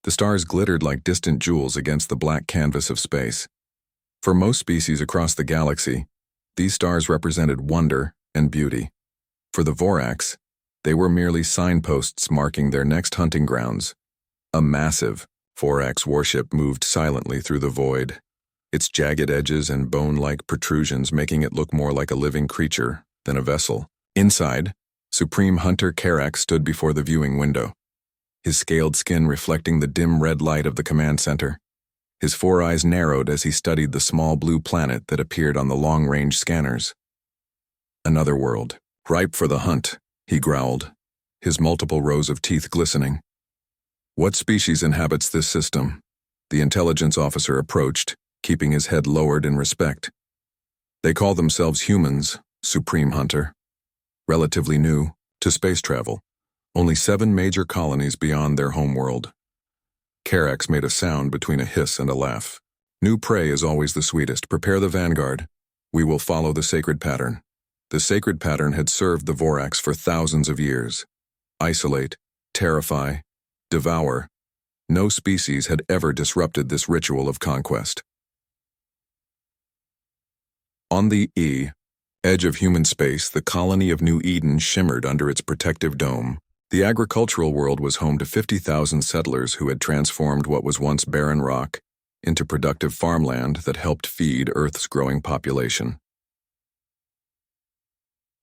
The stars glittered like distant jewels against the black canvas of space. For most species across the galaxy, these stars represented wonder and beauty. For the Vorax, they were merely signposts marking their next hunting grounds. A massive Vorax warship moved silently through the void, its jagged edges and bone-like protrusions making it look more like a living creature than a vessel. Inside, Supreme Hunter Karak stood before the viewing window, his scaled skin reflecting the dim red light of the command center. His four eyes narrowed as he studied the small blue planet that appeared on the long-range scanners. Another world, ripe for the hunt, he growled, his multiple rows of teeth glistening. What species inhabits this system? The intelligence officer approached, keeping his head lowered in respect. They call themselves humans, Supreme Hunter. Relatively new to space travel. Only 7 major colonies beyond their homeworld. Karax made a sound between a hiss and a laugh. New prey is always the sweetest. Prepare the vanguard. We will follow the sacred pattern. The sacred pattern had served the Vorax for thousands of years. Isolate, terrify, devour. No species had ever disrupted this ritual of conquest. On the edge of human space, the colony of New Eden shimmered under its protective dome. The agricultural world was home to 50,000 settlers who had transformed what was once barren rock into productive farmland that helped feed Earth's growing population.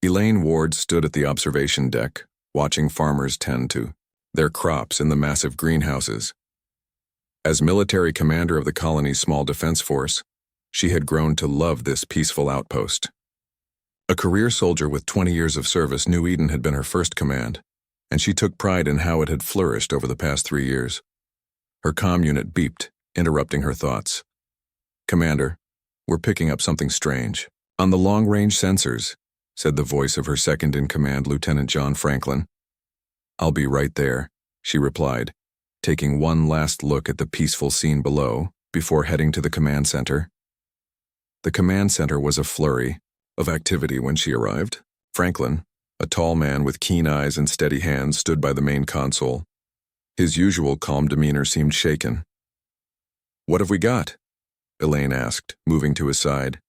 Elaine Ward stood at the observation deck, watching farmers tend to their crops in the massive greenhouses. As military commander of the colony's small defense force, she had grown to love this peaceful outpost. A career soldier with 20 years of service, New Eden had been her first command, and she took pride in how it had flourished over the past 3 years. Her comm unit beeped, interrupting her thoughts. "Commander, we're picking up something strange." "On the long-range sensors," said the voice of her second-in-command, Lieutenant John Franklin. "I'll be right there," she replied, taking one last look at the peaceful scene below before heading to the command center. The command center was a flurry of activity when she arrived. Franklin, a tall man with keen eyes and steady hands, stood by the main console. His usual calm demeanor seemed shaken. "What have we got?" Elaine asked, moving to his side.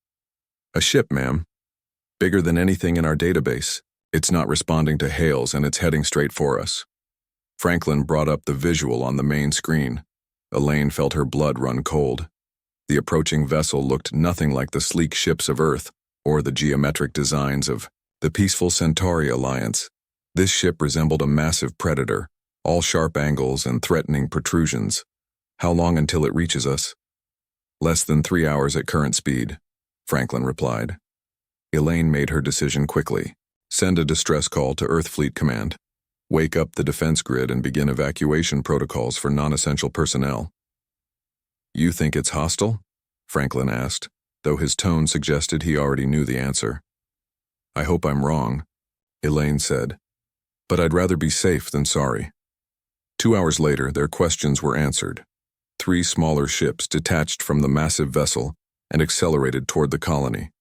"A ship, ma'am. Bigger than anything in our database. It's not responding to hails and it's heading straight for us." Franklin brought up the visual on the main screen. Elaine felt her blood run cold. The approaching vessel looked nothing like the sleek ships of Earth or the geometric designs of the peaceful Centauri Alliance. This ship resembled a massive predator, all sharp angles and threatening protrusions. "How long until it reaches us?" "Less than 3 hours at current speed," Franklin replied. Elaine made her decision quickly. "Send a distress call to Earth Fleet Command. Wake up the defense grid and begin evacuation protocols for non-essential personnel." "You think it's hostile?" Franklin asked, though his tone suggested he already knew the answer. "I hope I'm wrong," Elaine said, "but I'd rather be safe than sorry." 2 hours later, their questions were answered. 3 smaller ships detached from the massive vessel and accelerated toward the colony.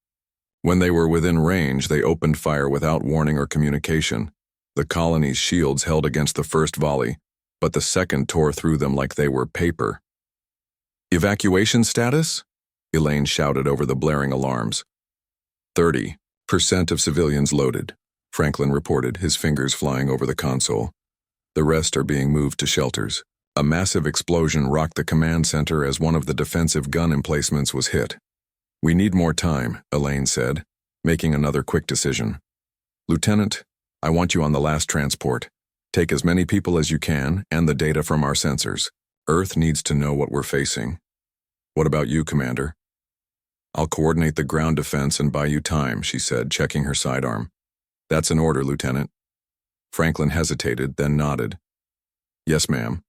When they were within range, they opened fire without warning or communication. The colony's shields held against the first volley, but the second tore through them like they were paper. "Evacuation status?" Elaine shouted over the blaring alarms. 30% of civilians loaded, Franklin reported, his fingers flying over the console. "The rest are being moved to shelters." A massive explosion rocked the command center as one of the defensive gun emplacements was hit. "We need more time," Elaine said, making another quick decision. "Lieutenant, I want you on the last transport. Take as many people as you can and the data from our sensors. Earth needs to know what we're facing." "What about you, Commander?" "I'll coordinate the ground defense and buy you time," she said, checking her sidearm. "That's an order, Lieutenant." Franklin hesitated, then nodded. "Yes, ma'am."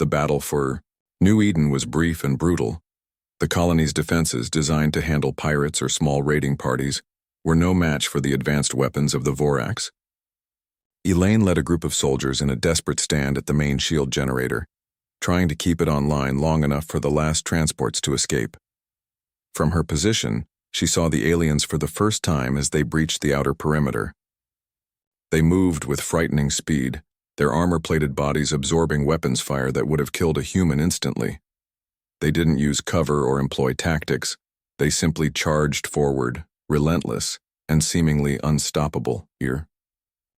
The battle for New Eden was brief and brutal. The colony's defenses, designed to handle pirates or small raiding parties, were no match for the advanced weapons of the Vorax. Elaine led a group of soldiers in a desperate stand at the main shield generator, trying to keep it online long enough for the last transports to escape. From her position, she saw the aliens for the first time as they breached the outer perimeter. They moved with frightening speed, their armor-plated bodies absorbing weapons fire that would have killed a human instantly. They didn't use cover or employ tactics. They simply charged forward, relentless, and seemingly unstoppable. Here.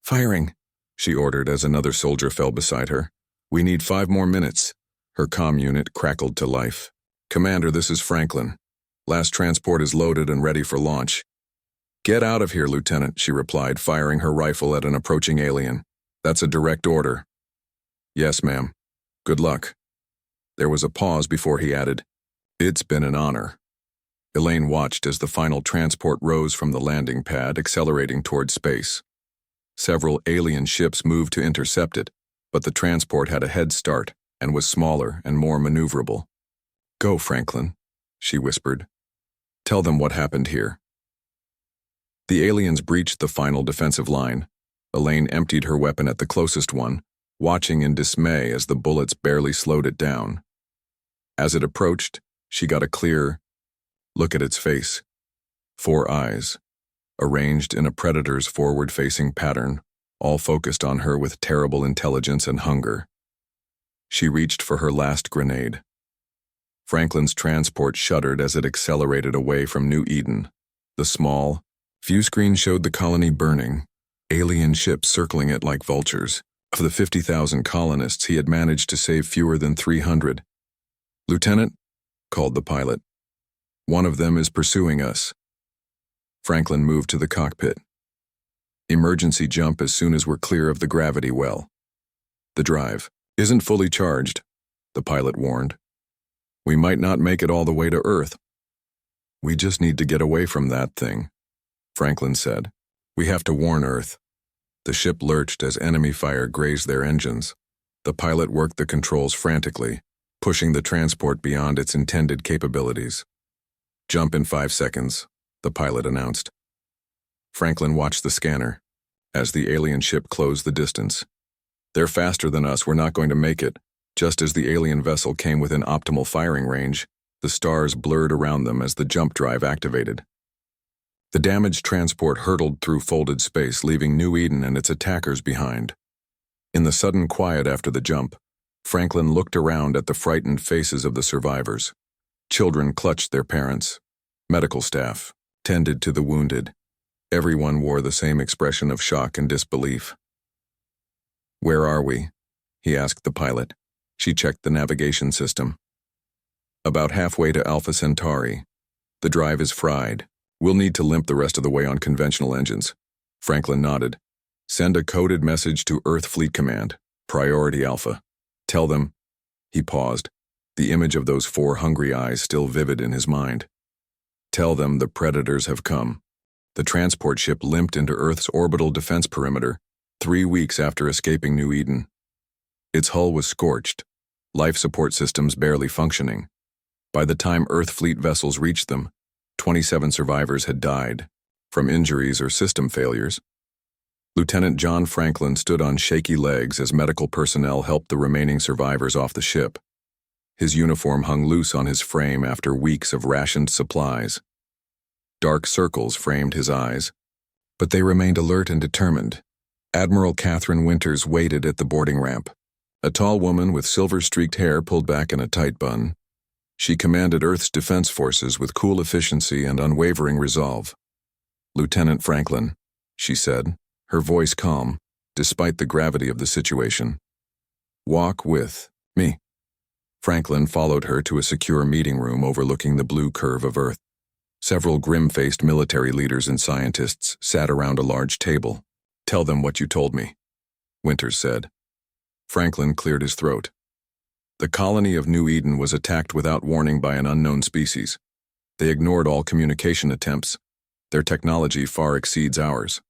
Firing, she ordered as another soldier fell beside her. We need 5 more minutes. Her comm unit crackled to life. Commander, this is Franklin. Last transport is loaded and ready for launch. Get out of here, Lieutenant, she replied, firing her rifle at an approaching alien. That's a direct order. Yes, ma'am. Good luck. There was a pause before he added, It's been an honor. Elaine watched as the final transport rose from the landing pad, accelerating toward space. Several alien ships moved to intercept it, but the transport had a head start and was smaller and more maneuverable. Go, Franklin, she whispered. Tell them what happened here. The aliens breached the final defensive line. Elaine emptied her weapon at the closest one, watching in dismay as the bullets barely slowed it down. As it approached, she got a clear look at its face. 4 eyes, arranged in a predator's forward-facing pattern, all focused on her with terrible intelligence and hunger. She reached for her last grenade. Franklin's transport shuddered as it accelerated away from New Eden. The small view screen showed the colony burning, alien ships circling it like vultures. Of the 50,000 colonists, he had managed to save fewer than 300. Lieutenant, called the pilot. One of them is pursuing us. Franklin moved to the cockpit. Emergency jump as soon as we're clear of the gravity well. The drive isn't fully charged, the pilot warned. We might not make it all the way to Earth. We just need to get away from that thing, Franklin said. We have to warn Earth. The ship lurched as enemy fire grazed their engines. The pilot worked the controls frantically, pushing the transport beyond its intended capabilities. Jump in 5 seconds, the pilot announced. Franklin watched the scanner as the alien ship closed the distance. They're faster than us, we're not going to make it. Just as the alien vessel came within optimal firing range, the stars blurred around them as the jump drive activated. The damaged transport hurtled through folded space, leaving New Eden and its attackers behind. In the sudden quiet after the jump, Franklin looked around at the frightened faces of the survivors. Children clutched their parents. Medical staff tended to the wounded. Everyone wore the same expression of shock and disbelief. Where are we? He asked the pilot. She checked the navigation system. About halfway to Alpha Centauri. The drive is fried. We'll need to limp the rest of the way on conventional engines. Franklin nodded. Send a coded message to Earth Fleet Command, Priority Alpha. Tell them. He paused, the image of those 4 hungry eyes still vivid in his mind. Tell them the predators have come. The transport ship limped into Earth's orbital defense perimeter 3 weeks after escaping New Eden. Its hull was scorched, life support systems barely functioning. By the time Earth fleet vessels reached them, 27 survivors had died, from injuries or system failures. Lieutenant John Franklin stood on shaky legs as medical personnel helped the remaining survivors off the ship. His uniform hung loose on his frame after weeks of rationed supplies. Dark circles framed his eyes, but they remained alert and determined. Admiral Catherine Winters waited at the boarding ramp. A tall woman with silver-streaked hair pulled back in a tight bun. She commanded Earth's defense forces with cool efficiency and unwavering resolve. Lieutenant Franklin, she said, her voice calm, despite the gravity of the situation. Walk with me. Franklin followed her to a secure meeting room overlooking the blue curve of Earth. Several grim-faced military leaders and scientists sat around a large table. Tell them what you told me, Winters said. Franklin cleared his throat. The colony of New Eden was attacked without warning by an unknown species. They ignored all communication attempts. Their technology far exceeds ours.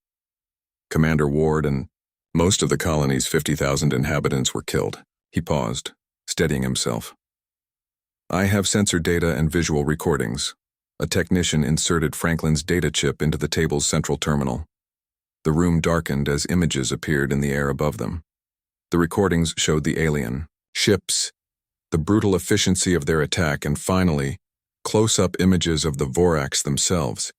Commander Ward and most of the colony's 50,000 inhabitants were killed. He paused, steadying himself. I have sensor data and visual recordings. A technician inserted Franklin's data chip into the table's central terminal. The room darkened as images appeared in the air above them. The recordings showed the alien ships, the brutal efficiency of their attack, and finally, close-up images of the Vorax themselves.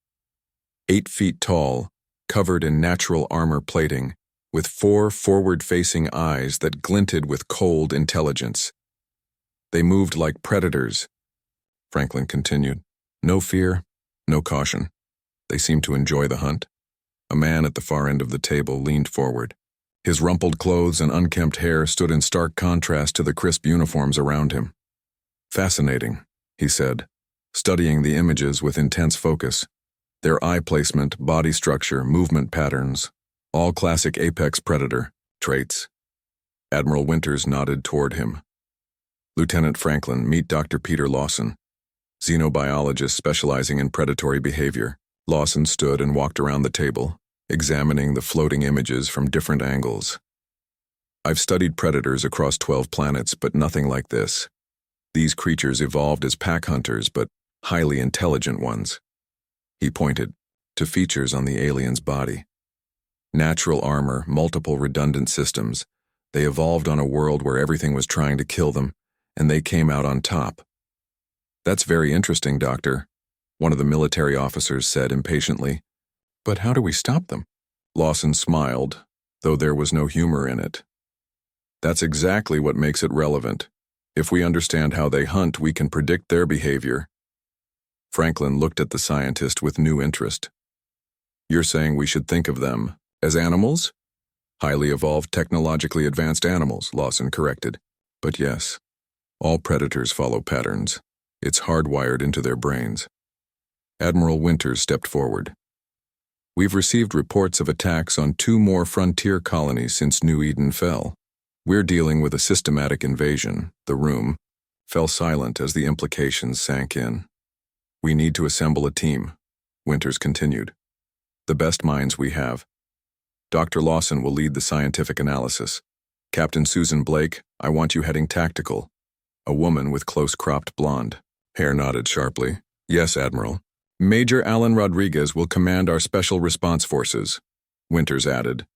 8 feet tall, covered in natural armor plating, with 4 forward-facing eyes that glinted with cold intelligence. They moved like predators, Franklin continued. No fear, no caution. They seemed to enjoy the hunt. A man at the far end of the table leaned forward. His rumpled clothes and unkempt hair stood in stark contrast to the crisp uniforms around him. Fascinating, he said, studying the images with intense focus. Their eye placement, body structure, movement patterns, all classic apex predator traits. Admiral Winters nodded toward him. Lieutenant Franklin, meet Dr. Peter Lawson, xenobiologist specializing in predatory behavior. Lawson stood and walked around the table, examining the floating images from different angles. I've studied predators across 12 planets, but nothing like this. These creatures evolved as pack hunters, but highly intelligent ones. He pointed to features on the alien's body. Natural armor, multiple redundant systems. They evolved on a world where everything was trying to kill them, and they came out on top. That's very interesting, Doctor, one of the military officers said impatiently. But how do we stop them? Lawson smiled, though there was no humor in it. That's exactly what makes it relevant. If we understand how they hunt, we can predict their behavior. Franklin looked at the scientist with new interest. You're saying we should think of them as animals? Highly evolved, technologically advanced animals, Lawson corrected. But yes, all predators follow patterns. It's hardwired into their brains. Admiral Winters stepped forward. We've received reports of attacks on 2 more frontier colonies since New Eden fell. We're dealing with a systematic invasion. The room fell silent as the implications sank in. We need to assemble a team, Winters continued. The best minds we have. Dr. Lawson will lead the scientific analysis. Captain Susan Blake, I want you heading tactical. A woman with close-cropped blonde hair nodded sharply. Yes, Admiral. Major Alan Rodriguez will command our special response forces, Winters added,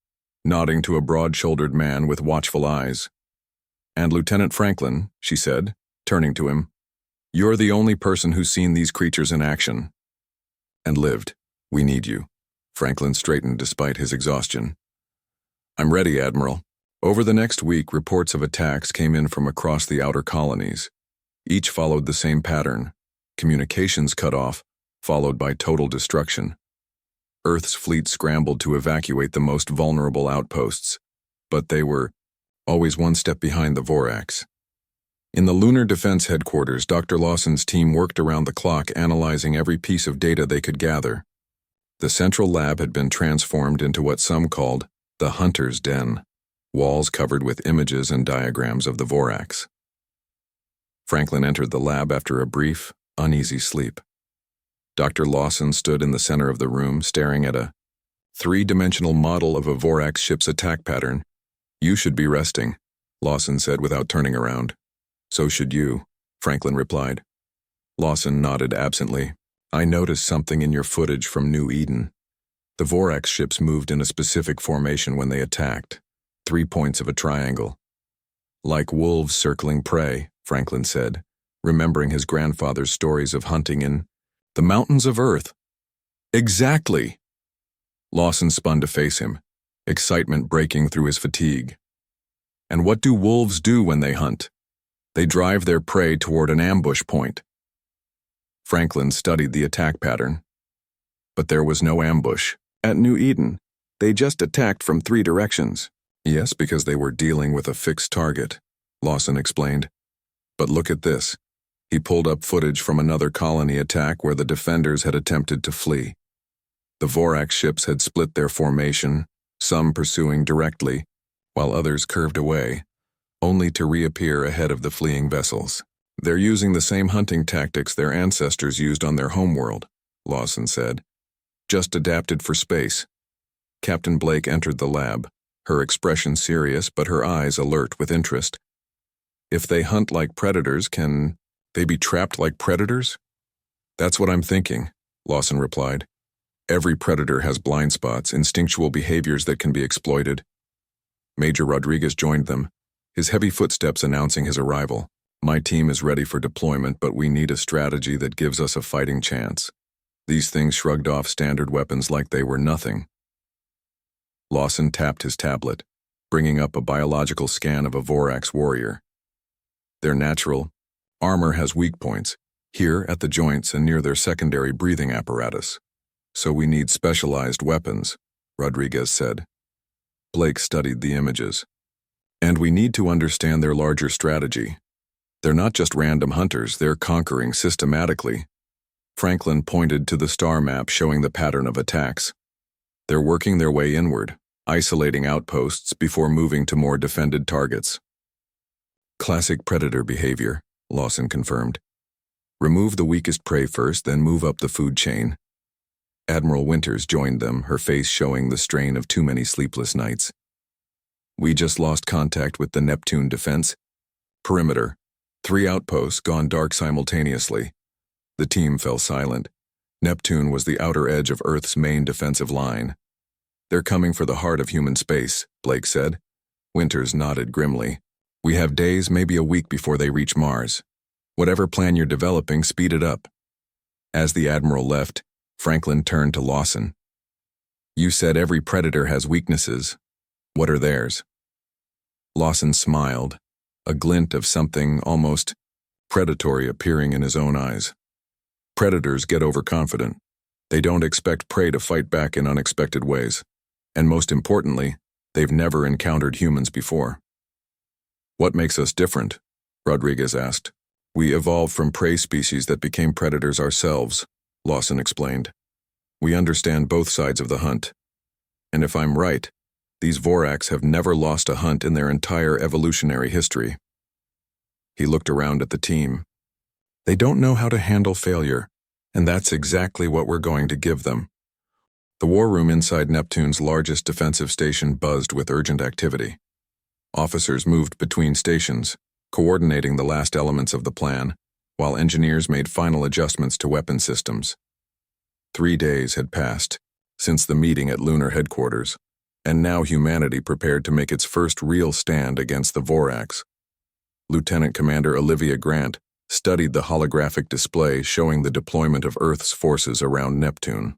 nodding to a broad-shouldered man with watchful eyes. And Lieutenant Franklin, she said, turning to him, you're the only person who's seen these creatures in action. And lived. We need you. Franklin straightened despite his exhaustion. I'm ready, Admiral. Over the next week, reports of attacks came in from across the outer colonies. Each followed the same pattern. Communications cut off, followed by total destruction. Earth's fleet scrambled to evacuate the most vulnerable outposts, but they were always one step behind the Vorax. In the Lunar Defense Headquarters, Dr. Lawson's team worked around the clock analyzing every piece of data they could gather. The central lab had been transformed into what some called the Hunter's Den, walls covered with images and diagrams of the Vorax. Franklin entered the lab after a brief, uneasy sleep. Dr. Lawson stood in the center of the room, staring at a 3-dimensional model of a Vorax ship's attack pattern. You should be resting, Lawson said without turning around. So should you, Franklin replied. Lawson nodded absently. I noticed something in your footage from New Eden. The Vorax ships moved in a specific formation when they attacked, 3 points of a triangle. Like wolves circling prey, Franklin said, remembering his grandfather's stories of hunting in the mountains of Earth. Exactly! Lawson spun to face him, excitement breaking through his fatigue. And what do wolves do when they hunt? They drive their prey toward an ambush point. Franklin studied the attack pattern. But there was no ambush. At New Eden, they just attacked from 3 directions. Yes, because they were dealing with a fixed target, Lawson explained. But look at this. He pulled up footage from another colony attack where the defenders had attempted to flee. The Vorax ships had split their formation, some pursuing directly, while others curved away, only to reappear ahead of the fleeing vessels. They're using the same hunting tactics their ancestors used on their homeworld, Lawson said, just adapted for space. Captain Blake entered the lab, her expression serious but her eyes alert with interest. If they hunt like predators, can they be trapped like predators? That's what I'm thinking, Lawson replied. Every predator has blind spots, instinctual behaviors that can be exploited. Major Rodriguez joined them, his heavy footsteps announcing his arrival. My team is ready for deployment, but we need a strategy that gives us a fighting chance. These things shrugged off standard weapons like they were nothing. Lawson tapped his tablet, bringing up a biological scan of a Vorax warrior. Their natural armor has weak points, here at the joints and near their secondary breathing apparatus. So we need specialized weapons, Rodriguez said. Blake studied the images. And we need to understand their larger strategy. They're not just random hunters, they're conquering systematically. Franklin pointed to the star map showing the pattern of attacks. They're working their way inward, isolating outposts before moving to more defended targets. Classic predator behavior, Lawson confirmed. Remove the weakest prey first, then move up the food chain. Admiral Winters joined them, her face showing the strain of too many sleepless nights. We just lost contact with the Neptune defense. Perimeter. 3 outposts gone dark simultaneously. The team fell silent. Neptune was the outer edge of Earth's main defensive line. They're coming for the heart of human space, Blake said. Winters nodded grimly. We have days, maybe a week before they reach Mars. Whatever plan you're developing, speed it up. As the Admiral left, Franklin turned to Lawson. You said every predator has weaknesses. What are theirs? Lawson smiled, a glint of something almost predatory appearing in his own eyes. Predators get overconfident. They don't expect prey to fight back in unexpected ways. And most importantly, they've never encountered humans before. What makes us different? Rodriguez asked. We evolved from prey species that became predators ourselves, Lawson explained. We understand both sides of the hunt. And if I'm right, these Vorax have never lost a hunt in their entire evolutionary history. He looked around at the team. They don't know how to handle failure, and that's exactly what we're going to give them. The war room inside Neptune's largest defensive station buzzed with urgent activity. Officers moved between stations, coordinating the last elements of the plan, while engineers made final adjustments to weapon systems. 3 days had passed since the meeting at lunar headquarters, and now humanity prepared to make its first real stand against the Vorax. Lieutenant Commander Olivia Grant studied the holographic display showing the deployment of Earth's forces around Neptune.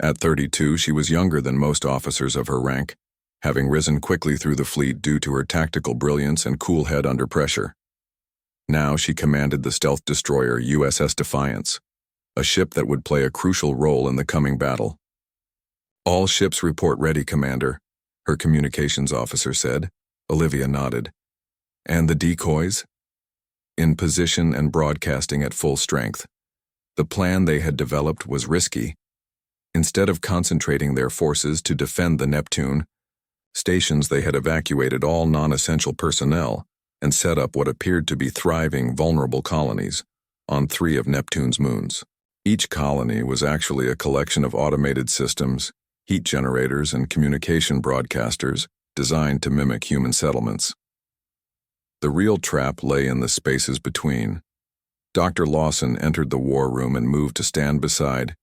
At 32, she was younger than most officers of her rank, having risen quickly through the fleet due to her tactical brilliance and cool head under pressure. Now she commanded the stealth destroyer USS Defiance, a ship that would play a crucial role in the coming battle. All ships report ready, Commander, her communications officer said. Olivia nodded. And the decoys? In position and broadcasting at full strength. The plan they had developed was risky. Instead of concentrating their forces to defend the Neptune stations, they had evacuated all non-essential personnel and set up what appeared to be thriving, vulnerable colonies on 3 of Neptune's moons. Each colony was actually a collection of automated systems, heat generators, and communication broadcasters designed to mimic human settlements. The real trap lay in the spaces between. Dr. Lawson entered the war room and moved to stand beside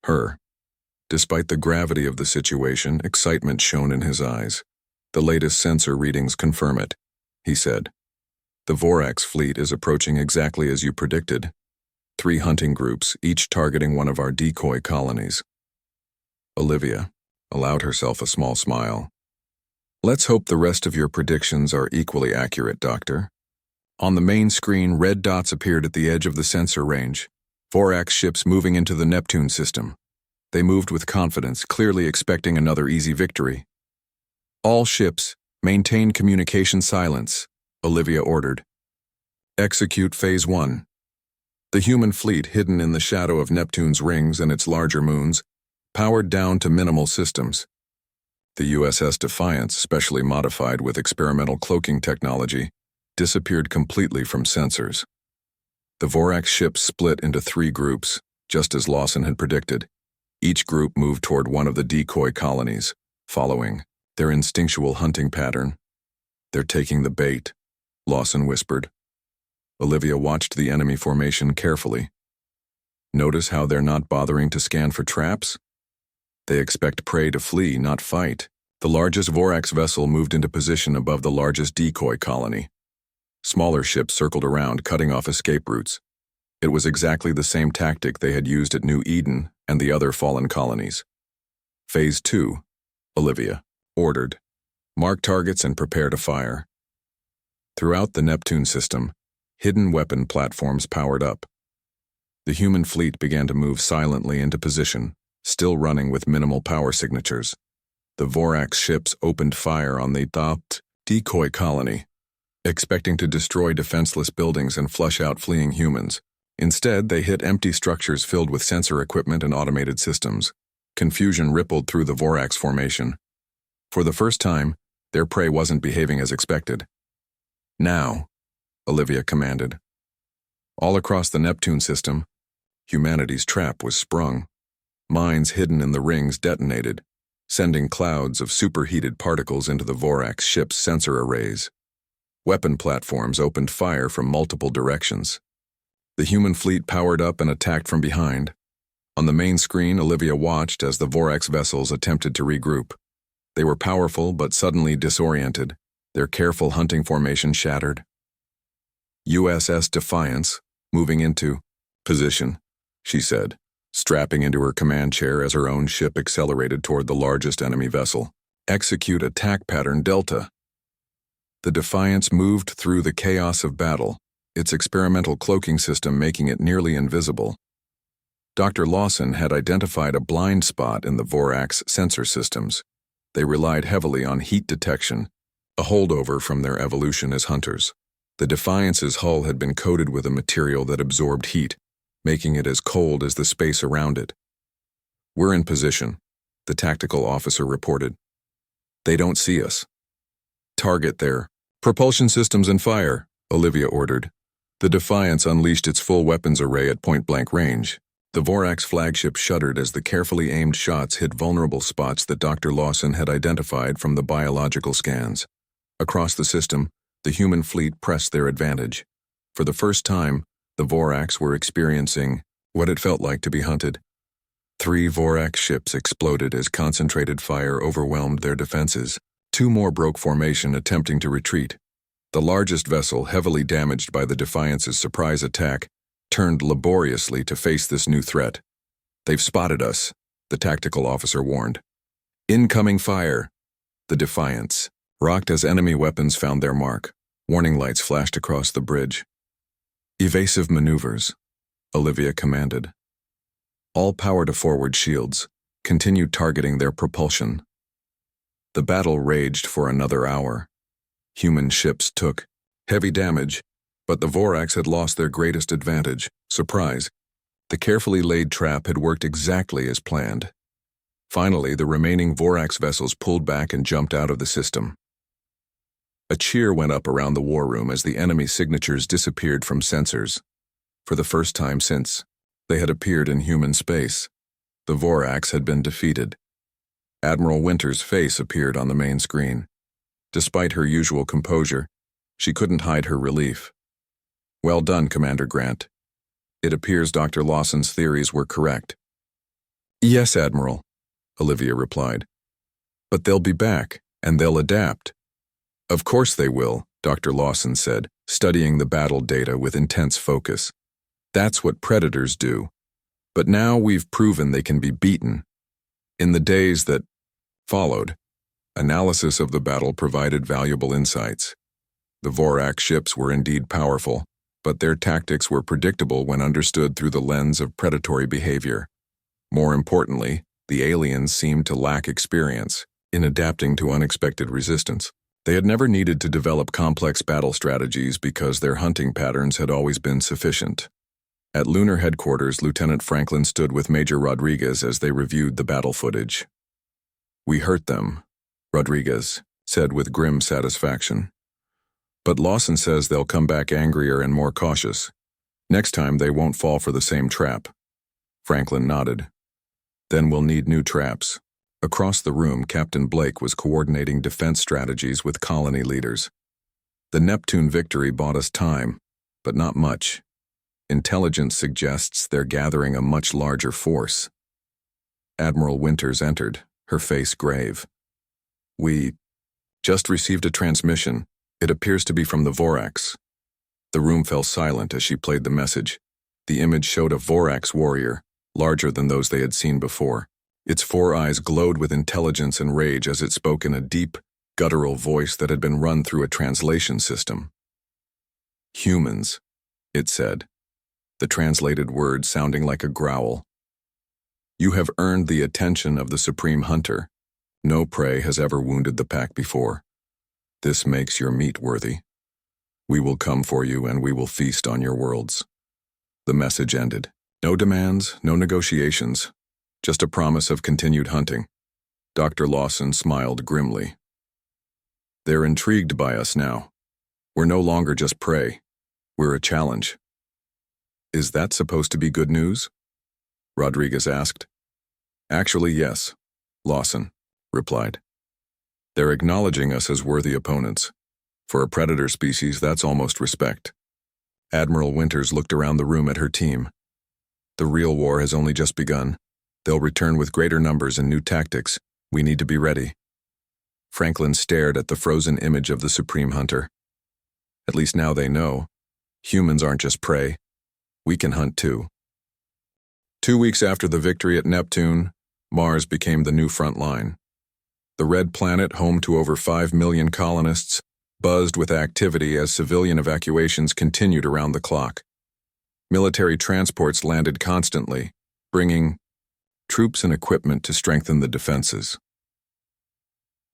her. Despite the gravity of the situation, excitement shone in his eyes. The latest sensor readings confirm it, he said. The Vorax fleet is approaching exactly as you predicted. 3 hunting groups, each targeting one of our decoy colonies. Olivia allowed herself a small smile. Let's hope the rest of your predictions are equally accurate, Doctor. On the main screen, red dots appeared at the edge of the sensor range. Vorax ships moving into the Neptune system. They moved with confidence, clearly expecting another easy victory. All ships, maintain communication silence, Olivia ordered. Execute Phase 1. The human fleet, hidden in the shadow of Neptune's rings and its larger moons, powered down to minimal systems. The USS Defiance, specially modified with experimental cloaking technology, disappeared completely from sensors. The Vorax ships split into 3 groups, just as Lawson had predicted. Each group moved toward one of the decoy colonies, following their instinctual hunting pattern. They're taking the bait, Lawson whispered. Olivia watched the enemy formation carefully. Notice how they're not bothering to scan for traps? They expect prey to flee, not fight. The largest Vorax vessel moved into position above the largest decoy colony. Smaller ships circled around, cutting off escape routes. It was exactly the same tactic they had used at New Eden and the other fallen colonies. Phase 2. Olivia ordered. Mark targets and prepare to fire. Throughout the Neptune system, hidden weapon platforms powered up. The human fleet began to move silently into position, still running with minimal power signatures. The Vorax ships opened fire on the Thopt decoy colony, expecting to destroy defenseless buildings and flush out fleeing humans. Instead, they hit empty structures filled with sensor equipment and automated systems. Confusion rippled through the Vorax formation. For the first time, their prey wasn't behaving as expected. Now, Olivia commanded. All across the Neptune system, humanity's trap was sprung. Mines hidden in the rings detonated, sending clouds of superheated particles into the Vorax ship's sensor arrays. Weapon platforms opened fire from multiple directions. The human fleet powered up and attacked from behind. On the main screen, Olivia watched as the Vorax vessels attempted to regroup. They were powerful but suddenly disoriented, their careful hunting formation shattered. USS Defiance, moving into position, she said, strapping into her command chair as her own ship accelerated toward the largest enemy vessel. Execute attack pattern Delta. The Defiance moved through the chaos of battle, its experimental cloaking system making it nearly invisible. Dr. Lawson had identified a blind spot in the Vorax sensor systems. They relied heavily on heat detection, a holdover from their evolution as hunters. The Defiance's hull had been coated with a material that absorbed heat, making it as cold as the space around it. "We're in position," the tactical officer reported. "They don't see us." "Target their propulsion systems and fire," Olivia ordered. The Defiance unleashed its full weapons array at point-blank range. The Vorax flagship shuddered as the carefully aimed shots hit vulnerable spots that Dr. Lawson had identified from the biological scans. Across the system, the human fleet pressed their advantage. For the first time, the Vorax were experiencing what it felt like to be hunted. 3 Vorax ships exploded as concentrated fire overwhelmed their defenses. 2 more broke formation attempting to retreat. The largest vessel, heavily damaged by the Defiance's surprise attack, turned laboriously to face this new threat. "They've spotted us," the tactical officer warned. "Incoming fire." The Defiance rocked as enemy weapons found their mark. Warning lights flashed across the bridge. "Evasive maneuvers," Olivia commanded. "All power to forward shields. Continue targeting their propulsion." The battle raged for another hour. Human ships took heavy damage, but the Vorax had lost their greatest advantage, surprise. The carefully laid trap had worked exactly as planned. Finally, the remaining Vorax vessels pulled back and jumped out of the system. A cheer went up around the war room as the enemy signatures disappeared from sensors. For the first time since they had appeared in human space, the Vorax had been defeated. Admiral Winter's face appeared on the main screen. Despite her usual composure, she couldn't hide her relief. "Well done, Commander Grant. It appears Dr. Lawson's theories were correct." "Yes, Admiral," Olivia replied. "But they'll be back, and they'll adapt." "Of course they will," Dr. Lawson said, studying the battle data with intense focus. "That's what predators do. But now we've proven they can be beaten." In the days that followed, analysis of the battle provided valuable insights. The Vorax ships were indeed powerful, but their tactics were predictable when understood through the lens of predatory behavior. More importantly, the aliens seemed to lack experience in adapting to unexpected resistance. They had never needed to develop complex battle strategies because their hunting patterns had always been sufficient. At Lunar Headquarters, Lieutenant Franklin stood with Major Rodriguez as they reviewed the battle footage. "We hurt them," Rodriguez said with grim satisfaction. "But Lawson says they'll come back angrier and more cautious. Next time they won't fall for the same trap." Franklin nodded. "Then we'll need new traps." Across the room, Captain Blake was coordinating defense strategies with colony leaders. "The Neptune victory bought us time, but not much. Intelligence suggests they're gathering a much larger force." Admiral Winters entered, her face grave. "We just received a transmission. It appears to be from the Vorax." The room fell silent as she played the message. The image showed a Vorax warrior, larger than those they had seen before. Its four eyes glowed with intelligence and rage as it spoke in a deep, guttural voice that had been run through a translation system. "Humans," it said, the translated word sounding like a growl. "You have earned the attention of the Supreme Hunter. No prey has ever wounded the pack before. This makes your meat worthy. We will come for you and we will feast on your worlds." The message ended. No demands, no negotiations, just a promise of continued hunting. Dr. Lawson smiled grimly. "They're intrigued by us now. We're no longer just prey. We're a challenge." "Is that supposed to be good news?" Rodriguez asked. "Actually, yes," Lawson replied. "They're acknowledging us as worthy opponents. For a predator species, that's almost respect." Admiral Winters looked around the room at her team. "The real war has only just begun. They'll return with greater numbers and new tactics. We need to be ready." Franklin stared at the frozen image of the Supreme Hunter. "At least now they know. Humans aren't just prey. We can hunt too." 2 weeks after the victory at Neptune, Mars became the new front line. The red planet, home to over 5 million colonists, buzzed with activity as civilian evacuations continued around the clock. Military transports landed constantly, bringing troops and equipment to strengthen the defenses.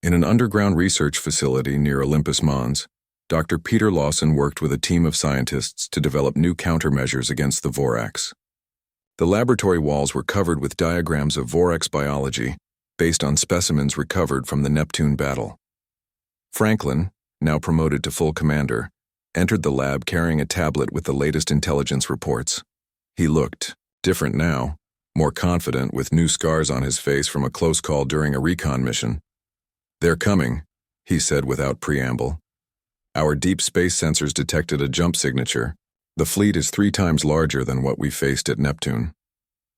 In an underground research facility near Olympus Mons, Dr. Peter Lawson worked with a team of scientists to develop new countermeasures against the Vorax. The laboratory walls were covered with diagrams of Vorax biology based on specimens recovered from the Neptune battle. Franklin, now promoted to full commander, entered the lab carrying a tablet with the latest intelligence reports. He looked different now, more confident with new scars on his face from a close call during a recon mission. "They're coming," he said without preamble. "Our deep space sensors detected a jump signature. The fleet is 3 times larger than what we faced at Neptune."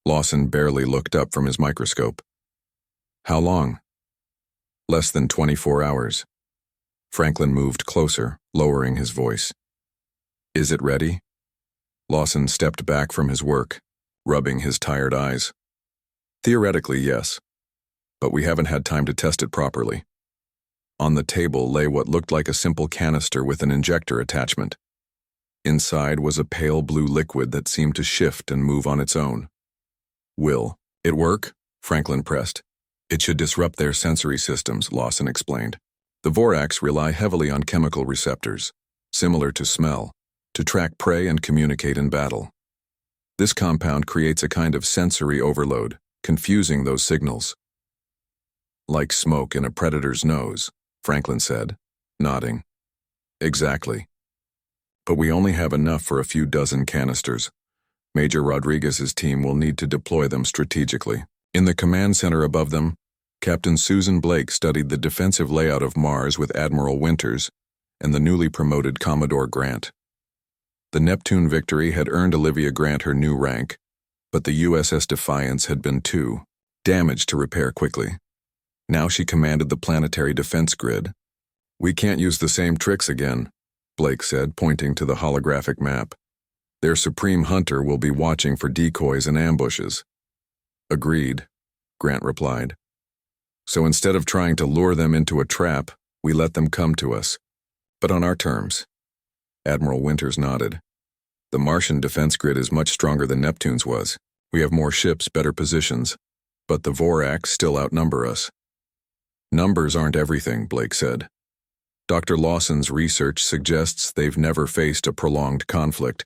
Lawson barely looked up from his microscope. "How long?" "Less than 24 hours. Franklin moved closer, lowering his voice. "Is it ready?" Lawson stepped back from his work, rubbing his tired eyes. "Theoretically, yes. But we haven't had time to test it properly." On the table lay what looked like a simple canister with an injector attachment. Inside was a pale blue liquid that seemed to shift and move on its own. "Will it work?" Franklin pressed. "It should disrupt their sensory systems," Lawson explained. "The Vorax rely heavily on chemical receptors, similar to smell, to track prey and communicate in battle. This compound creates a kind of sensory overload, confusing those signals." "Like smoke in a predator's nose," Franklin said, nodding. "Exactly. But we only have enough for a few dozen canisters. Major Rodriguez's team will need to deploy them strategically." In the command center above them, Captain Susan Blake studied the defensive layout of Mars with Admiral Winters and the newly promoted Commodore Grant. The Neptune victory had earned Olivia Grant her new rank, but the USS Defiance had been too damaged to repair quickly. Now she commanded the planetary defense grid. "We can't use the same tricks again," Blake said, pointing to the holographic map. "Their Supreme Hunter will be watching for decoys and ambushes." "Agreed," Grant replied. "So instead of trying to lure them into a trap, we let them come to us. But on our terms." Admiral Winters nodded. "The Martian defense grid is much stronger than Neptune's was. We have more ships, better positions. But the Vorax still outnumber us." "Numbers aren't everything," Blake said. "Dr. Lawson's research suggests they've never faced a prolonged conflict.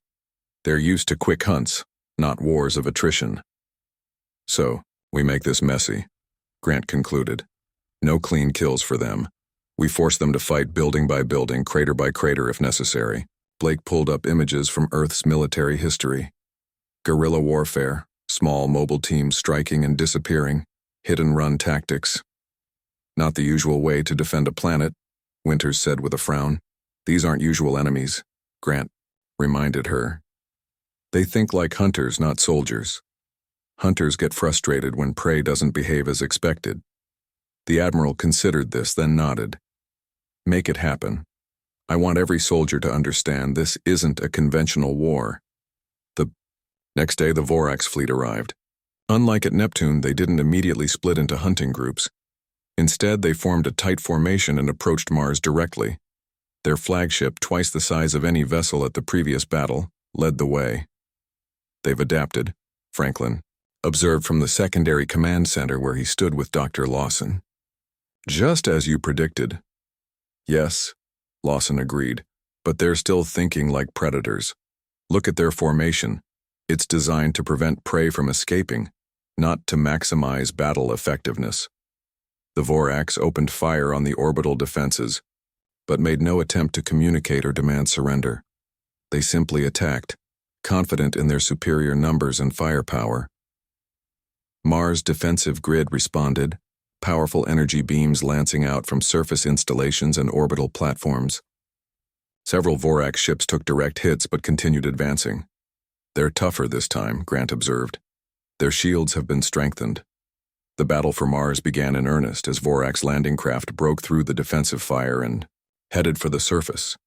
They're used to quick hunts, not wars of attrition." "So, we make this messy," Grant concluded. "No clean kills for them. We force them to fight building by building, crater by crater if necessary." Blake pulled up images from Earth's military history. Guerrilla warfare, small mobile teams striking and disappearing, hit-and-run tactics. "Not the usual way to defend a planet," Winters said with a frown. "These aren't usual enemies," Grant reminded her. "They think like hunters, not soldiers. Hunters get frustrated when prey doesn't behave as expected." The Admiral considered this, then nodded. "Make it happen. I want every soldier to understand this isn't a conventional war." The next day, the Vorax fleet arrived. Unlike at Neptune, they didn't immediately split into hunting groups. Instead, they formed a tight formation and approached Mars directly. Their flagship, twice the size of any vessel at the previous battle, led the way. "They've adapted," Franklin observed from the secondary command center where he stood with Dr. Lawson. "Just as you predicted." "Yes," Lawson agreed, "but they're still thinking like predators. Look at their formation. It's designed to prevent prey from escaping, not to maximize battle effectiveness." The Vorax opened fire on the orbital defenses, but made no attempt to communicate or demand surrender. They simply attacked, confident in their superior numbers and firepower. Mars' defensive grid responded, powerful energy beams lancing out from surface installations and orbital platforms. Several Vorax ships took direct hits but continued advancing. "They're tougher this time," Grant observed. "Their shields have been strengthened." The battle for Mars began in earnest as Vorax landing craft broke through the defensive fire and headed for the surface.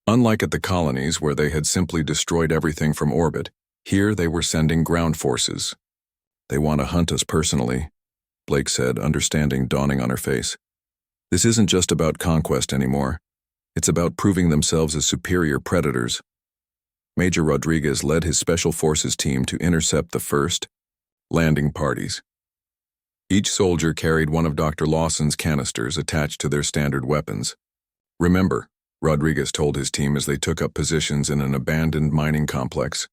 Unlike at the colonies where they had simply destroyed everything from orbit, here they were sending ground forces. "They want to hunt us personally," Blake said, understanding dawning on her face. "This isn't just about conquest anymore. It's about proving themselves as superior predators." Major Rodriguez led his Special Forces team to intercept the first landing parties. Each soldier carried one of Dr. Lawson's canisters attached to their standard weapons. "Remember," Rodriguez told his team as they took up positions in an abandoned mining complex,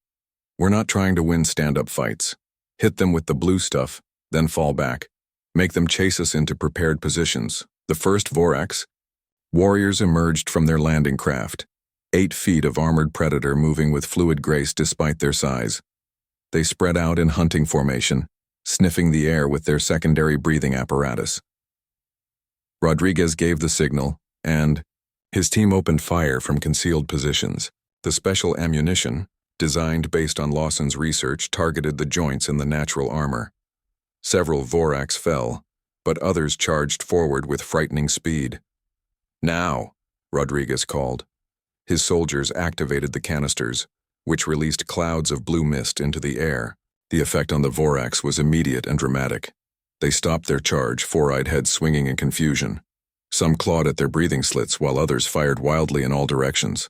"we're not trying to win stand-up fights. Hit them with the blue stuff, then fall back. Make them chase us into prepared positions." The first Vorax warriors emerged from their landing craft, 8 feet of armored predator moving with fluid grace despite their size. They spread out in hunting formation, sniffing the air with their secondary breathing apparatus. Rodriguez gave the signal, and his team opened fire from concealed positions. The special ammunition, designed based on Lawson's research, targeted the joints in the natural armor. Several Vorax fell, but others charged forward with frightening speed. "Now," Rodriguez called. His soldiers activated the canisters, which released clouds of blue mist into the air. The effect on the Vorax was immediate and dramatic. They stopped their charge, four-eyed heads swinging in confusion. Some clawed at their breathing slits while others fired wildly in all directions.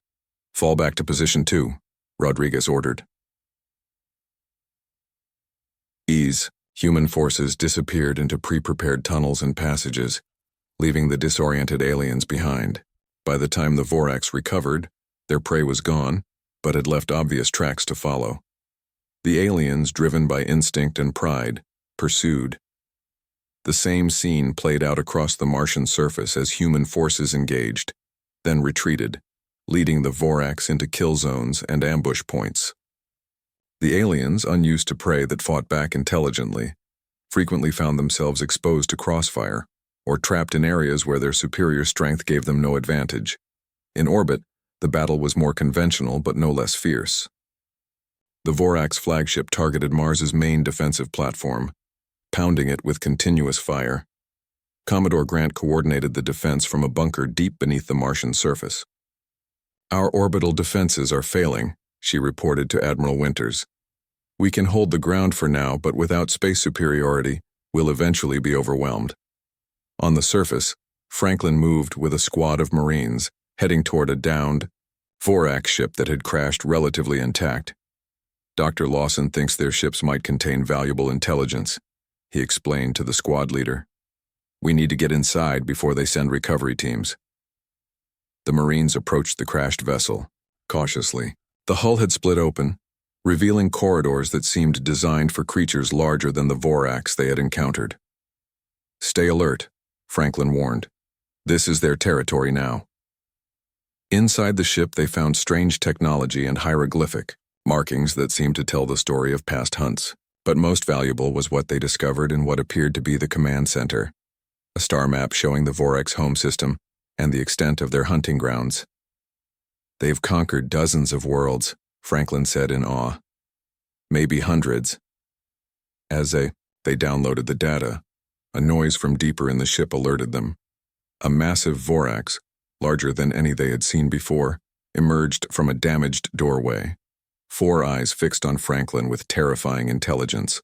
"Fall back to position 2, Rodriguez ordered. Human forces disappeared into pre-prepared tunnels and passages, leaving the disoriented aliens behind. By the time the Vorax recovered, their prey was gone, but had left obvious tracks to follow. The aliens, driven by instinct and pride, pursued. The same scene played out across the Martian surface as human forces engaged, then retreated, leading the Vorax into kill zones and ambush points. The aliens, unused to prey that fought back intelligently, frequently found themselves exposed to crossfire, or trapped in areas where their superior strength gave them no advantage. In orbit, the battle was more conventional but no less fierce. The Vorax flagship targeted Mars's main defensive platform, pounding it with continuous fire. Commodore Grant coordinated the defense from a bunker deep beneath the Martian surface. "Our orbital defenses are failing," she reported to Admiral Winters. "We can hold the ground for now, but without space superiority, we'll eventually be overwhelmed." On the surface, Franklin moved with a squad of Marines, heading toward a downed Vorax ship that had crashed relatively intact. "Dr. Lawson thinks their ships might contain valuable intelligence," he explained to the squad leader. "We need to get inside before they send recovery teams." The Marines approached the crashed vessel, cautiously. The hull had split open, revealing corridors that seemed designed for creatures larger than the Vorax they had encountered. "Stay alert," Franklin warned. "This is their territory now." Inside the ship they found strange technology and hieroglyphic markings that seemed to tell the story of past hunts. But most valuable was what they discovered in what appeared to be the command center, a star map showing the Vorax home system and the extent of their hunting grounds. "They've conquered dozens of worlds," Franklin said in awe. "Maybe hundreds." As they downloaded the data, a noise from deeper in the ship alerted them. A massive Vorax, larger than any they had seen before, emerged from a damaged doorway, 4 eyes fixed on Franklin with terrifying intelligence.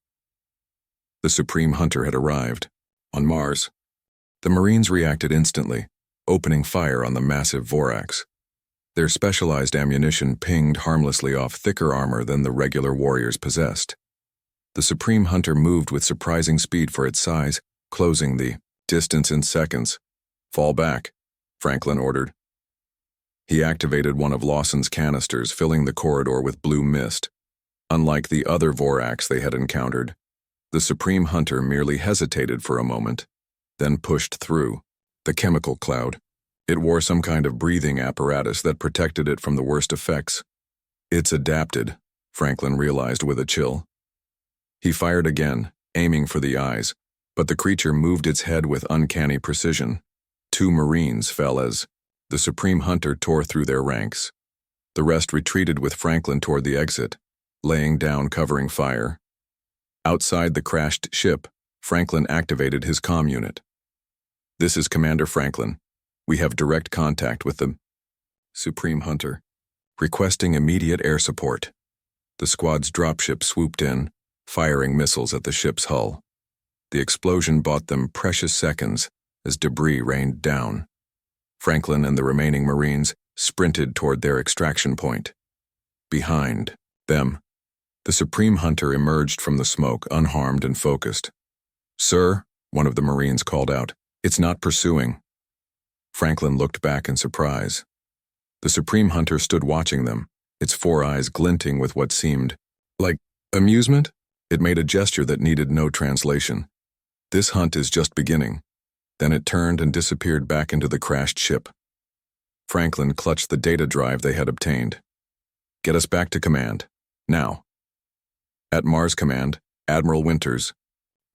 The Supreme Hunter had arrived. On Mars. The Marines reacted instantly, opening fire on the massive Vorax. Their specialized ammunition pinged harmlessly off thicker armor than the regular warriors possessed. The Supreme Hunter moved with surprising speed for its size, closing the distance in seconds. "Fall back," Franklin ordered. He activated one of Lawson's canisters, filling the corridor with blue mist. Unlike the other Vorax they had encountered, the Supreme Hunter merely hesitated for a moment, then pushed through the chemical cloud. It wore some kind of breathing apparatus that protected it from the worst effects. "It's adapted," Franklin realized with a chill. He fired again, aiming for the eyes, but the creature moved its head with uncanny precision. 2 Marines fell as the Supreme Hunter tore through their ranks. The rest retreated with Franklin toward the exit, laying down covering fire. Outside the crashed ship, Franklin activated his comm unit. "This is Commander Franklin. We have direct contact with the Supreme Hunter, requesting immediate air support." The squad's dropship swooped in, firing missiles at the ship's hull. The explosion bought them precious seconds as debris rained down. Franklin and the remaining Marines sprinted toward their extraction point. Behind them, the Supreme Hunter emerged from the smoke, unharmed and focused. "Sir," one of the Marines called out, "it's not pursuing." Franklin looked back in surprise. The Supreme Hunter stood watching them, its 4 eyes glinting with what seemed like amusement. It made a gesture that needed no translation. "This hunt is just beginning." Then it turned and disappeared back into the crashed ship. Franklin clutched the data drive they had obtained. "Get us back to command. Now." At Mars Command, Admiral Winters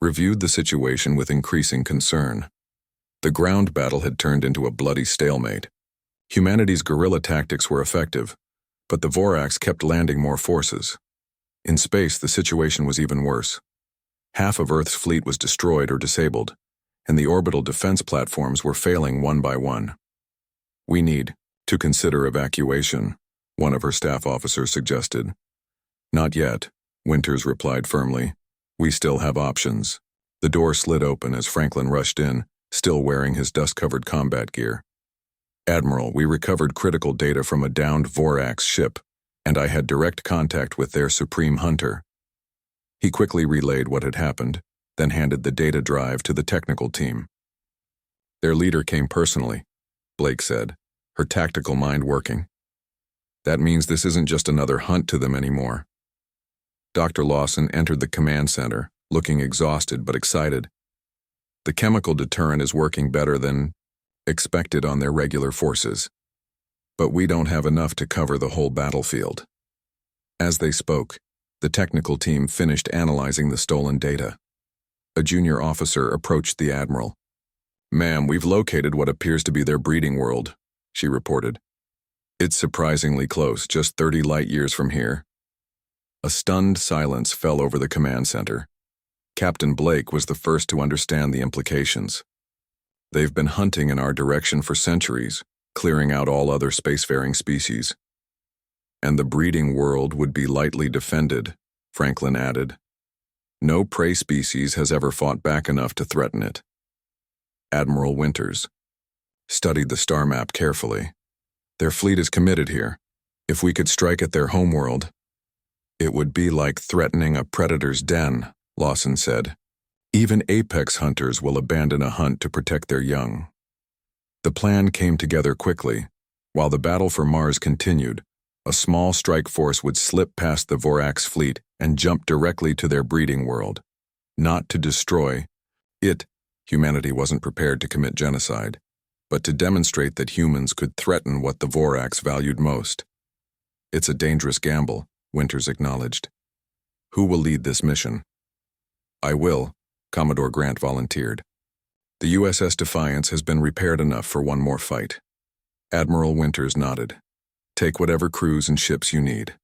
reviewed the situation with increasing concern. The ground battle had turned into a bloody stalemate. Humanity's guerrilla tactics were effective, but the Vorax kept landing more forces. In space, the situation was even worse. Half of Earth's fleet was destroyed or disabled, and the orbital defense platforms were failing one by one. "We need to consider evacuation," one of her staff officers suggested. "Not yet," Winters replied firmly. "We still have options." The door slid open as Franklin rushed in, still wearing his dust-covered combat gear. "Admiral, we recovered critical data from a downed Vorax ship, and I had direct contact with their Supreme Hunter." He quickly relayed what had happened, then handed the data drive to the technical team. "Their leader came personally," Blake said, her tactical mind working. "That means this isn't just another hunt to them anymore." Dr. Lawson entered the command center, looking exhausted but excited. "The chemical deterrent is working better than expected on their regular forces. But we don't have enough to cover the whole battlefield." As they spoke, the technical team finished analyzing the stolen data. A junior officer approached the admiral. "Ma'am, we've located what appears to be their breeding world," she reported. "It's surprisingly close, just 30 light years from here." A stunned silence fell over the command center. Captain Blake was the first to understand the implications. "They've been hunting in our direction for centuries, clearing out all other spacefaring species. And the breeding world would be lightly defended," Franklin added. "No prey species has ever fought back enough to threaten it." Admiral Winters studied the star map carefully. "Their fleet is committed here. If we could strike at their homeworld, it would be like threatening a predator's den," Lawson said. "Even apex hunters will abandon a hunt to protect their young." The plan came together quickly. While the battle for Mars continued, a small strike force would slip past the Vorax fleet and jump directly to their breeding world. Not to destroy it, humanity wasn't prepared to commit genocide, but to demonstrate that humans could threaten what the Vorax valued most. "It's a dangerous gamble," Winters acknowledged. "Who will lead this mission?" "I will," Commodore Grant volunteered. "The USS Defiance has been repaired enough for one more fight." Admiral Winters nodded. "Take whatever crews and ships you need."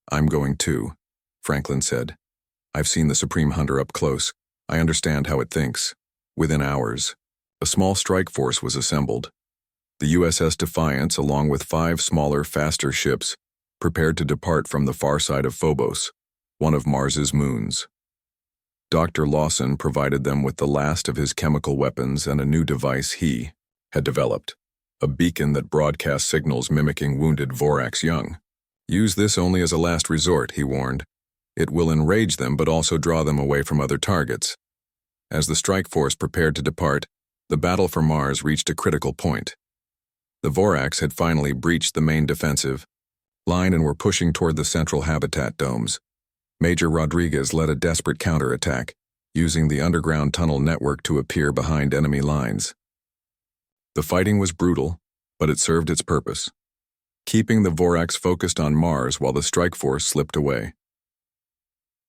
"I'm going too," Franklin said. "I've seen the Supreme Hunter up close. I understand how it thinks." Within hours, a small strike force was assembled. The USS Defiance, along with 5 smaller, faster ships, prepared to depart from the far side of Phobos, one of Mars's moons. Dr. Lawson provided them with the last of his chemical weapons and a new device he had developed, a beacon that broadcast signals mimicking wounded Vorax young. Use this only as a last resort, he warned. It will enrage them but also draw them away from other targets. As the strike force prepared to depart, the battle for Mars reached a critical point. The Vorax had finally breached the main defensive line and were pushing toward the central habitat domes. Major Rodriguez led a desperate counterattack, using the underground tunnel network to appear behind enemy lines. The fighting was brutal, but it served its purpose, keeping the Vorax focused on Mars while the strike force slipped away.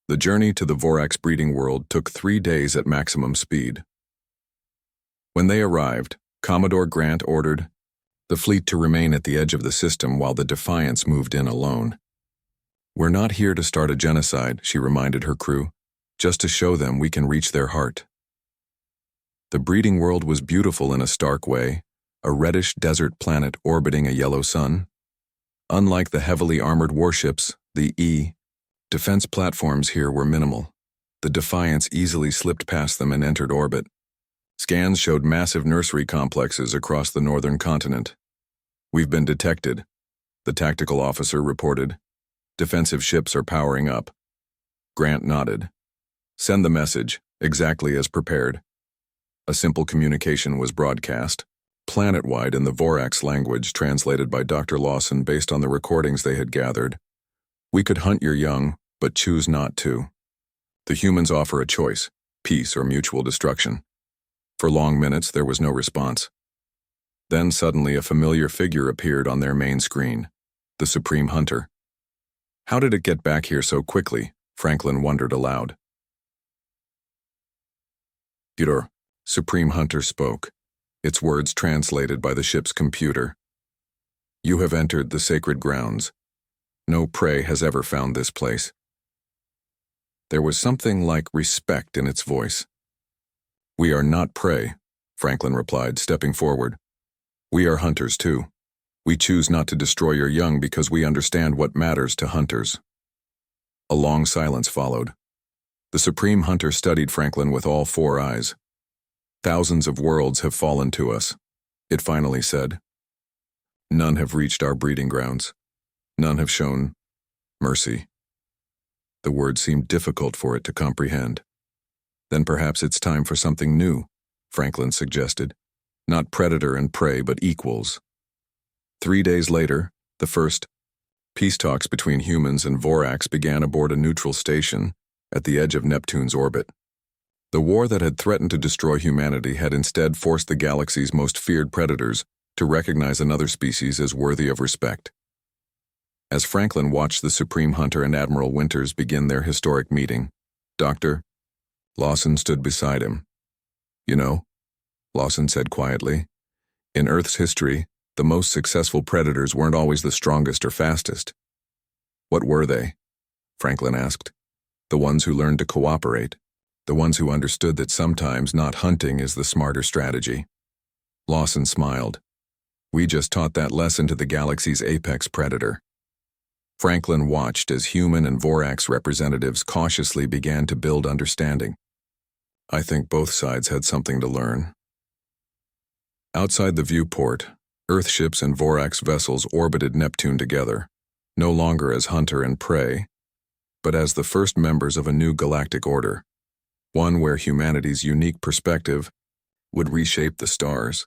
The journey to the Vorax breeding world took 3 days at maximum speed. When they arrived, Commodore Grant ordered the fleet to remain at the edge of the system while the Defiance moved in alone. "We're not here to start a genocide," she reminded her crew, "just to show them we can reach their heart." The breeding world was beautiful in a stark way, a reddish desert planet orbiting a yellow sun. Unlike the heavily armored warships, the defense platforms here were minimal. The Defiance easily slipped past them and entered orbit. Scans showed massive nursery complexes across the northern continent. "We've been detected," the tactical officer reported. "Defensive ships are powering up." Grant nodded. "Send the message, exactly as prepared." A simple communication was broadcast, planet-wide in the Vorax language translated by Dr. Lawson based on the recordings they had gathered. "We could hunt your young, but choose not to. The humans offer a choice, peace or mutual destruction." For long minutes there was no response. Then suddenly a familiar figure appeared on their main screen, the Supreme Hunter. How did it get back here so quickly? Franklin wondered aloud. "Peter," Supreme Hunter spoke, its words translated by the ship's computer. "You have entered the sacred grounds. No prey has ever found this place." There was something like respect in its voice. "We are not prey," Franklin replied, stepping forward. "We are hunters too. We choose not to destroy your young because we understand what matters to hunters." A long silence followed. The Supreme Hunter studied Franklin with all 4 eyes. "Thousands of worlds have fallen to us," it finally said. "None have reached our breeding grounds. None have shown mercy." The word seemed difficult for it to comprehend. "Then perhaps it's time for something new," Franklin suggested. "Not predator and prey, but equals." 3 days later, the first peace talks between humans and Vorax began aboard a neutral station at the edge of Neptune's orbit. The war that had threatened to destroy humanity had instead forced the galaxy's most feared predators to recognize another species as worthy of respect. As Franklin watched the Supreme Hunter and Admiral Winters begin their historic meeting, Dr. Lawson stood beside him. "You know," Lawson said quietly, "in Earth's history, the most successful predators weren't always the strongest or fastest." "What were they?" Franklin asked. "The ones who learned to cooperate. The ones who understood that sometimes not hunting is the smarter strategy." Lawson smiled. "We just taught that lesson to the galaxy's apex predator." Franklin watched as human and Vorax representatives cautiously began to build understanding. "I think both sides had something to learn." Outside the viewport, Earth ships and Vorax vessels orbited Neptune together, no longer as hunter and prey, but as the first members of a new galactic order, one where humanity's unique perspective would reshape the stars.